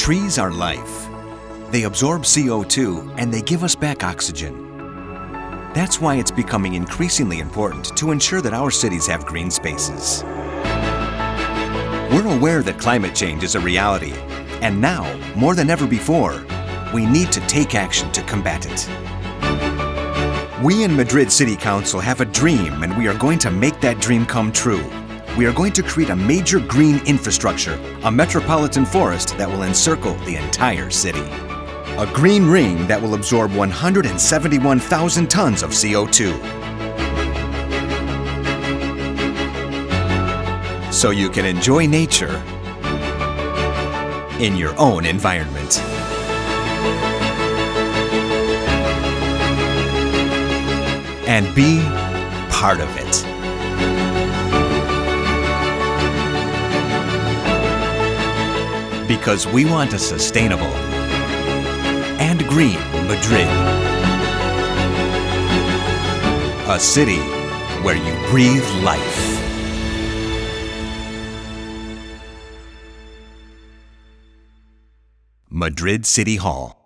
Trees are life. They absorb CO2 and they give us back oxygen. That's why it's becoming increasingly important to ensure that our cities have green spaces. We're aware that climate change is a reality, and now, more than ever before, we need to take action to combat it. We in Madrid City Council have a dream, and we are going to make that dream come true. We are going to create a major green infrastructure, a metropolitan forest that will encircle the entire city. A green ring that will absorb 171,000 tons of CO2. So you can enjoy nature in your own environment. And be part of it. Because we want a sustainable and green Madrid. A city where you breathe life. Madrid City Hall.